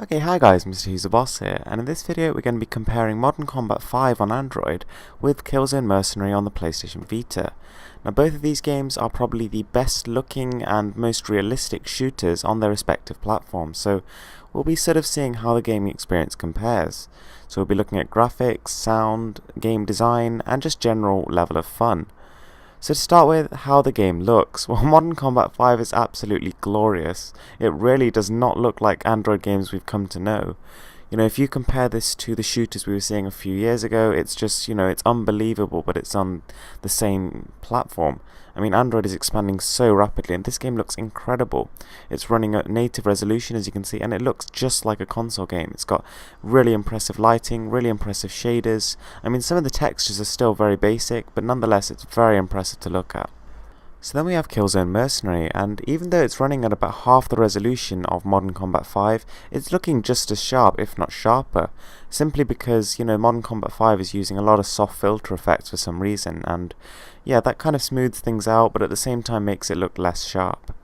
Okay, hi guys, Mr. Who's the Boss here, and in this video we're going to be comparing Modern Combat 5 on Android with Killzone Mercenary on the PlayStation Vita. Now both of these games are probably the best looking and most realistic shooters on their respective platforms, so we'll be sort of seeing how the gaming experience compares. So we'll be looking at graphics, sound, game design, and just general level of fun. So to start with, how the game looks. Well, Modern Combat 5 is absolutely glorious. It really does not look like Android games we've come to know. You know, if you compare this to the shooters we were seeing a few years ago, it's just, it's unbelievable, but it's on the same platform. I mean, Android is expanding so rapidly, and this game looks incredible. It's running at native resolution, as you can see, and it looks just like a console game. It's got really impressive lighting, really impressive shaders. I mean, some of the textures are still very basic, but nonetheless, it's very impressive to look at. So then we have Killzone Mercenary, and even though it's running at about half the resolution of Modern Combat 5, it's looking just as sharp, if not sharper, simply because, Modern Combat 5 is using a lot of soft filter effects for some reason, and yeah, that kind of smooths things out, but at the same time makes it look less sharp.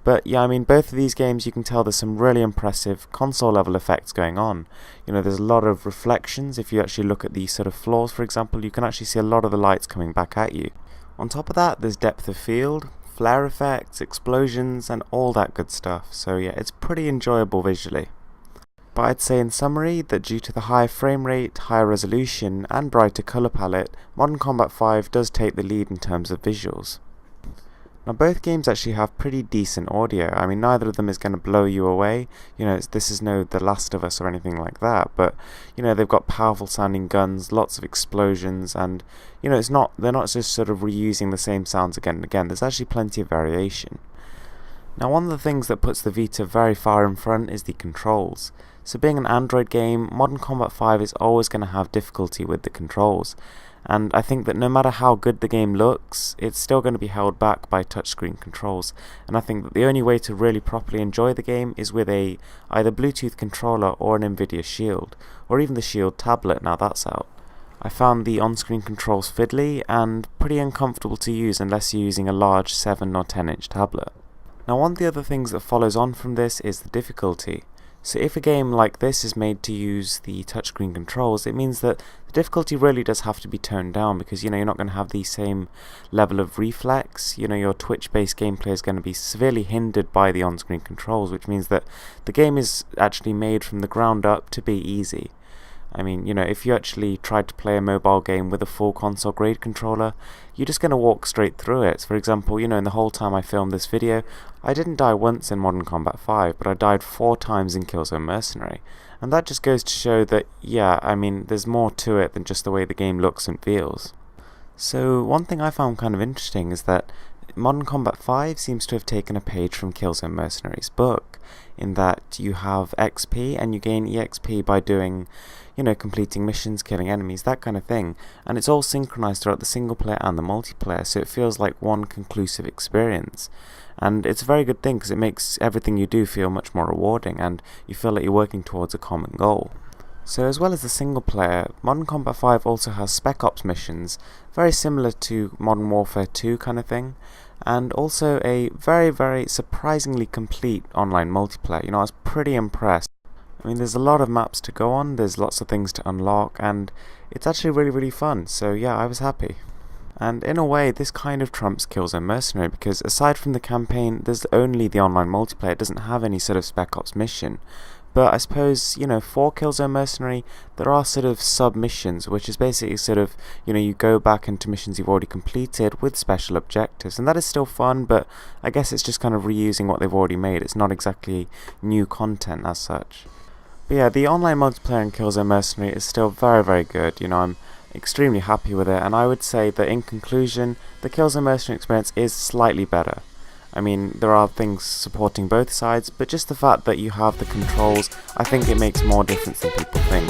But yeah, I mean, both of these games, you can tell there's some really impressive console level effects going on. There's a lot of reflections. If you actually look at the sort of floors, for example, you can actually see a lot of the lights coming back at you. On top of that, there's depth of field, flare effects, explosions, and all that good stuff. So yeah, it's pretty enjoyable visually. But I'd say in summary that due to the higher frame rate, higher resolution, and brighter colour palette, Modern Combat 5 does take the lead in terms of visuals. Now both games actually have pretty decent audio. I mean, neither of them is going to blow you away. This is no The Last of Us or anything like that. But they've got powerful sounding guns, lots of explosions, and they're not just sort of reusing the same sounds again and again. There's actually plenty of variation. Now one of the things that puts the Vita very far in front is the controls. So being an Android game, Modern Combat 5 is always going to have difficulty with the controls. And I think that no matter how good the game looks, it's still going to be held back by touchscreen controls. And I think that the only way to really properly enjoy the game is with a either Bluetooth controller or an Nvidia Shield, or even the Shield tablet now that's out. I found the on-screen controls fiddly and pretty uncomfortable to use unless you're using a large 7 or 10 inch tablet. Now one of the other things that follows on from this is the difficulty. So if a game like this is made to use the touchscreen controls, it means that the difficulty really does have to be toned down because you're not going to have the same level of reflex. Your Twitch-based gameplay is going to be severely hindered by the on-screen controls, which means that the game is actually made from the ground up to be easy. I mean, if you actually tried to play a mobile game with a full console grade controller, you're just going to walk straight through it. For example, in the whole time I filmed this video, I didn't die once in Modern Combat 5, but I died 4 times in Killzone Mercenary. And that just goes to show that, yeah, I mean, there's more to it than just the way the game looks and feels. So one thing I found kind of interesting is that Modern Combat 5 seems to have taken a page from Killzone Mercenary's book, in that you have XP and you gain EXP by doing, completing missions, killing enemies, that kind of thing. And it's all synchronized throughout the single player and the multiplayer, so it feels like one conclusive experience. And it's a very good thing because it makes everything you do feel much more rewarding and you feel like you're working towards a common goal. So as well as the single player, Modern Combat 5 also has Spec Ops missions, very similar to Modern Warfare 2 kind of thing, and also a very, very surprisingly complete online multiplayer. I was pretty impressed. I mean, there's a lot of maps to go on, there's lots of things to unlock, and it's actually really, really fun, so yeah, I was happy. And in a way, this kind of trumps Killzone Mercenary, because aside from the campaign, there's only the online multiplayer. It doesn't have any sort of Spec Ops mission. But I suppose, for Killzone Mercenary, there are sort of sub-missions, which is basically sort of, you go back into missions you've already completed with special objectives. And that is still fun, but I guess it's just kind of reusing what they've already made. It's not exactly new content as such. But yeah, the online multiplayer in Killzone Mercenary is still very, very good. I'm extremely happy with it, and I would say that in conclusion, the Killzone Mercenary experience is slightly better. I mean, there are things supporting both sides, but just the fact that you have the controls, I think it makes more difference than people think.